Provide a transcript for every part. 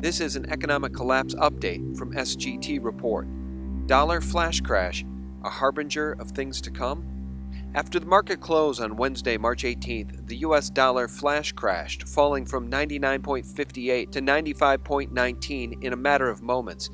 This is an economic collapse update from SGT Report. Dollar flash crash, a harbinger of things to come? After the market close on Wednesday, March 18th, the US dollar flash crashed, falling from 99.58 to 95.19 in a matter of moments.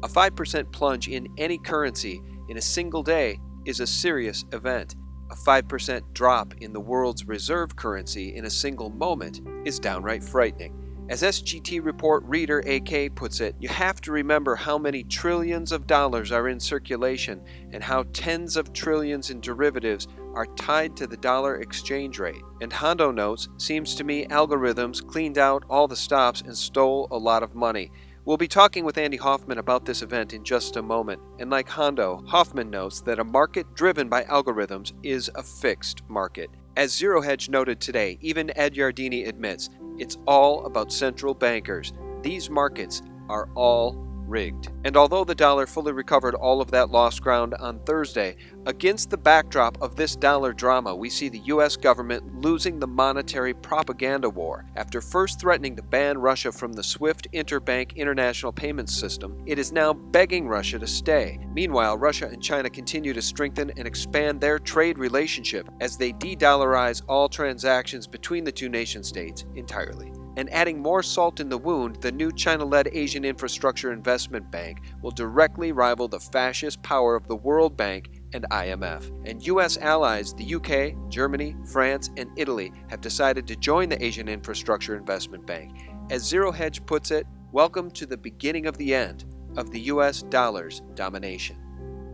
A 5% plunge in any currency in a single day is a serious event. A 5% drop in the world's reserve currency in a single moment is downright frightening. As SGT Report reader AK puts it, you have to remember how many trillions of dollars are in circulation and how tens of trillions in derivatives are tied to the dollar exchange rate. And Hondo notes, seems to me algorithms cleaned out all the stops and stole a lot of money. We'll be talking with Andy Hoffman about this event in just a moment. And like Hondo, Hoffman notes that a market driven by algorithms is a fixed market. As Zero Hedge noted today, even Ed Yardeni admits, it's all about central bankers. These markets are all rigged. And although the dollar fully recovered all of that lost ground on Thursday, against the backdrop of this dollar drama, we see the U.S. government losing the monetary propaganda war. After first threatening to ban Russia from the SWIFT interbank international payments system, it is now begging Russia to stay. Meanwhile, Russia and China continue to strengthen and expand their trade relationship as they de-dollarize all transactions between the two nation-states entirely. And adding more salt in the wound, the new China-led Asian Infrastructure Investment Bank will directly rival the fascist power of the World Bank and IMF. And U.S. allies, the UK, Germany, France, and Italy, have decided to join the Asian Infrastructure Investment Bank. As Zero Hedge puts it, welcome to the beginning of the end of the U.S. dollar's domination.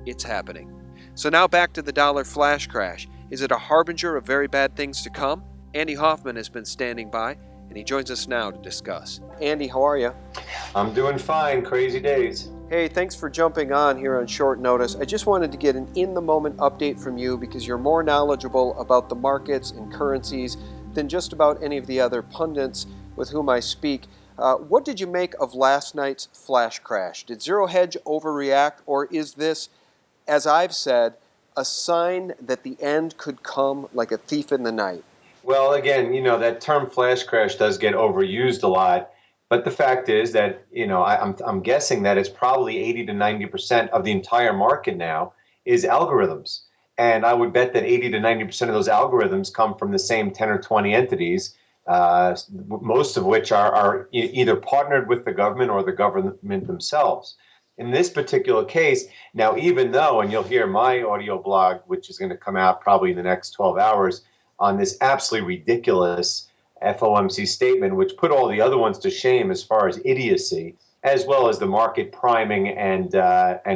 It's happening. So now back to the dollar flash crash. Is it a harbinger of very bad things to come? Andy Hoffman has been standing by, and he joins us now to discuss. Andy, how are you? I'm doing fine. Crazy days. Hey, thanks for jumping on here on short notice. I just wanted to get an in-the-moment update from you because you're more knowledgeable about the markets and currencies than just about any of the other pundits with whom I speak. What did you make of last night's flash crash? Did Zero Hedge overreact, or is this, as I've said, a sign that the end could come like a thief in the night? Well, again, that term flash crash does get overused a lot. But the fact is that, I'm guessing that it's probably 80 to 90% of the entire market now is algorithms. And I would bet that 80 to 90% of those algorithms come from the same 10 or 20 entities, most of which are either partnered with the government or the government themselves. In this particular case, now, even though, and you'll hear my audio blog, which is going to come out probably in the next 12 hours, on this absolutely ridiculous FOMC statement, which put all the other ones to shame as far as idiocy, as well as the market priming and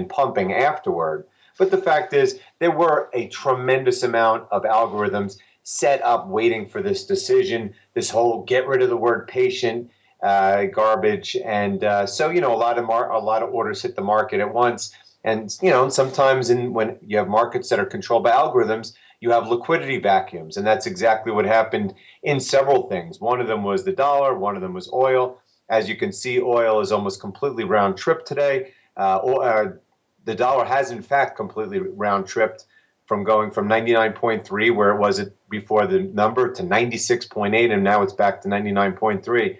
pumping afterward. But the fact is, there were a tremendous amount of algorithms set up waiting for this decision, this whole get rid of the word patient garbage. And so, a lot of orders hit the market at once. And, sometimes when you have markets that are controlled by algorithms, you have liquidity vacuums. And that's exactly what happened in several things. One of them was the dollar. One of them was oil. As you can see, oil is almost completely round tripped today. The dollar has, in fact, completely round tripped from going from 99.3, where it was before the number, to 96.8, and now it's back to 99.3.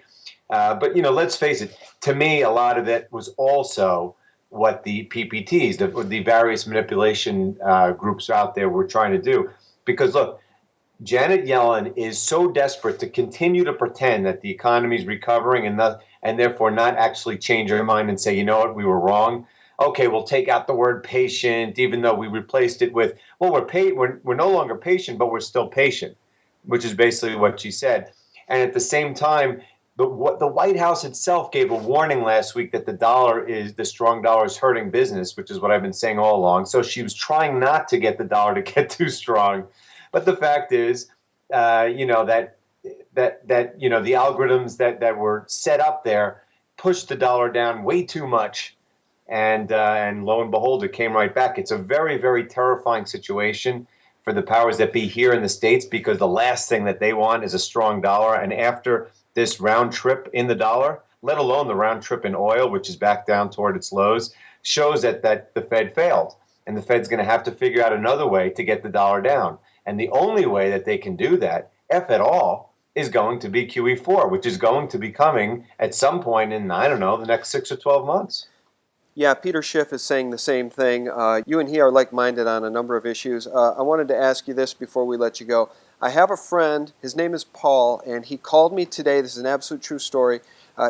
But, let's face it, to me, a lot of it was also what the PPTs, the various manipulation groups out there were trying to do. Because, look, Janet Yellen is so desperate to continue to pretend that the economy is recovering and therefore not actually change her mind and say, you know what, we were wrong. Okay, we'll take out the word patient, even though we replaced it with, well, we're no longer patient, but we're still patient, which is basically what she said. And at the same time, the White House itself gave a warning last week that the strong dollar is hurting business, which is what I've been saying all along. So she was trying not to get the dollar to get too strong. But the fact is, that the algorithms that were set up there pushed the dollar down way too much. And lo and behold, it came right back. It's a very, very terrifying situation for the powers that be here in the States, because the last thing that they want is a strong dollar. And after this round trip in the dollar, let alone the round trip in oil, which is back down toward its lows, shows that the Fed failed. And the Fed's going to have to figure out another way to get the dollar down. And the only way that they can do that, if at all, is going to be QE4, which is going to be coming at some point in, I don't know, the next 6 or 12 months. Yeah, Peter Schiff is saying the same thing. You and he are like-minded on a number of issues. I wanted to ask you this before we let you go. I have a friend, his name is Paul, and he called me today. This is an absolute true story.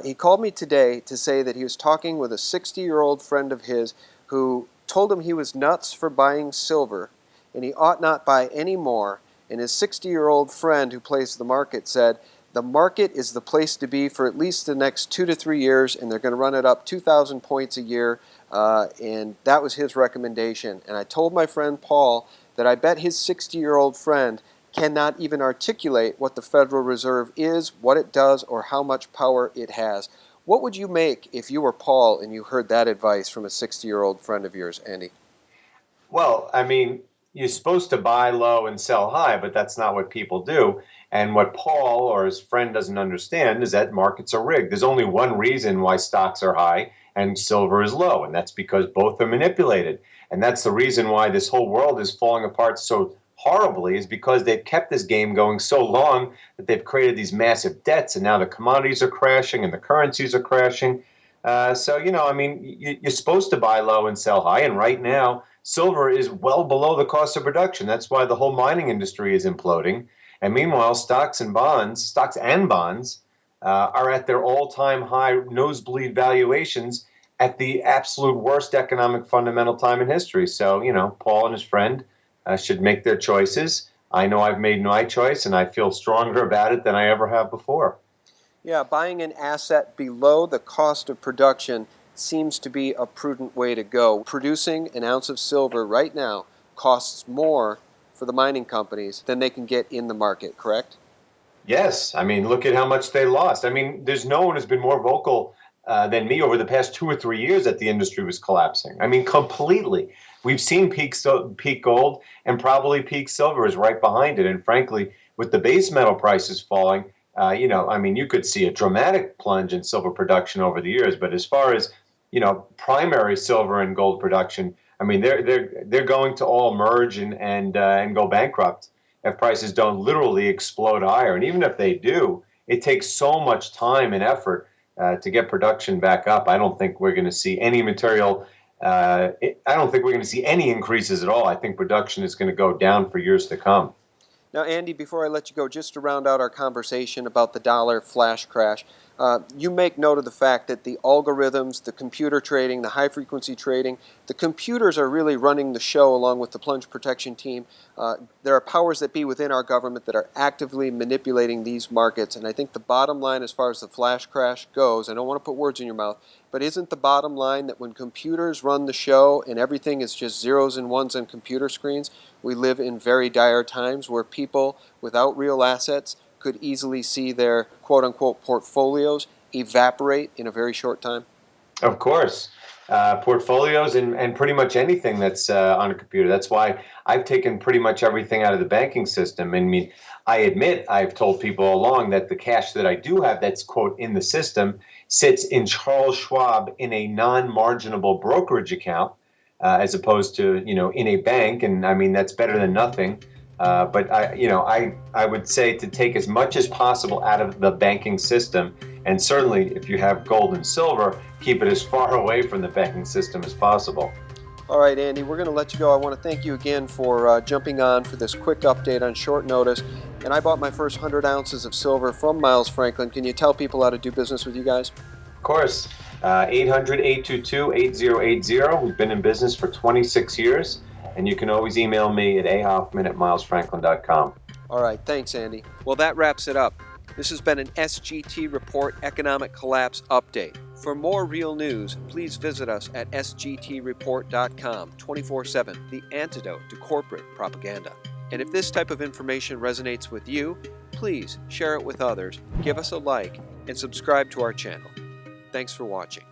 He called me today to say that he was talking with a 60-year-old friend of his who told him he was nuts for buying silver, and he ought not buy any more. And his 60-year-old friend who plays the market said, the market is the place to be for at least the next 2 to 3 years, and they're going to run it up 2,000 points a year, and that was his recommendation. And I told my friend Paul that I bet his 60-year-old friend cannot even articulate what the Federal Reserve is, what it does, or how much power it has. What would you make if you were Paul and you heard that advice from a 60-year-old friend of yours, Andy? Well, I mean, you're supposed to buy low and sell high, but that's not what people do. And what Paul or his friend doesn't understand is that markets are rigged. There's only one reason why stocks are high and silver is low, and that's because both are manipulated. And that's the reason why this whole world is falling apart so horribly, is because they've kept this game going so long that they've created these massive debts, and now the commodities are crashing and the currencies are crashing. I mean, you're supposed to buy low and sell high, and right now, silver is well below the cost of production. That's why the whole mining industry is imploding. And meanwhile, stocks and bonds are at their all-time high nosebleed valuations at the absolute worst economic fundamental time in history. So, Paul and his friend should make their choices. I know I've made my choice, and I feel stronger about it than I ever have before. Yeah, buying an asset below the cost of production seems to be a prudent way to go. Producing an ounce of silver right now costs more for the mining companies than they can get in the market, correct? Yes, I mean, look at how much they lost. I mean, there's no one who's been more vocal than me over the past 2 or 3 years that the industry was collapsing. I mean, completely. We've seen peak gold, and probably peak silver is right behind it. And frankly, with the base metal prices falling, I mean, you could see a dramatic plunge in silver production over the years. But as far as primary silver and gold production, I mean, they're going to all merge and go bankrupt if prices don't literally explode higher. And even if they do, it takes so much time and effort to get production back up. I don't think we're going to see any material. I don't think we're going to see any increases at all. I think production is going to go down for years to come. Now, Andy, before I let you go, just to round out our conversation about the dollar flash crash, you make note of the fact that the algorithms, the computer trading, the high-frequency trading, the computers are really running the show along with the plunge protection team. There are powers that be within our government that are actively manipulating these markets, and I think the bottom line as far as the flash crash goes, I don't want to put words in your mouth, but isn't the bottom line that when computers run the show and everything is just zeros and ones on computer screens, we live in very dire times where people without real assets could easily see their quote-unquote portfolios evaporate in a very short time? Of course. Portfolios and pretty much anything that's on a computer. That's why I've taken pretty much everything out of the banking system. I mean, I admit I've told people all along that the cash that I do have that's, quote, in the system sits in Charles Schwab in a non-marginable brokerage account as opposed to, in a bank. And I mean, that's better than nothing. But I would say to take as much as possible out of the banking system, and certainly if you have gold and silver, keep it as far away from the banking system as possible. All right, Andy, we're going to let you go. I want to thank you again for jumping on for this quick update on short notice. And I bought my first 100 ounces of silver from Miles Franklin. Can you tell people how to do business with you guys? Of course. 800-822-8080. We've been in business for 26 years. And you can always email me at ahoffman@milesfranklin.com. All right, thanks, Andy. Well, that wraps it up. This has been an SGT Report Economic Collapse Update. For more real news, please visit us at sgtreport.com 24/7, the antidote to corporate propaganda. And if this type of information resonates with you, please share it with others, give us a like, and subscribe to our channel. Thanks for watching.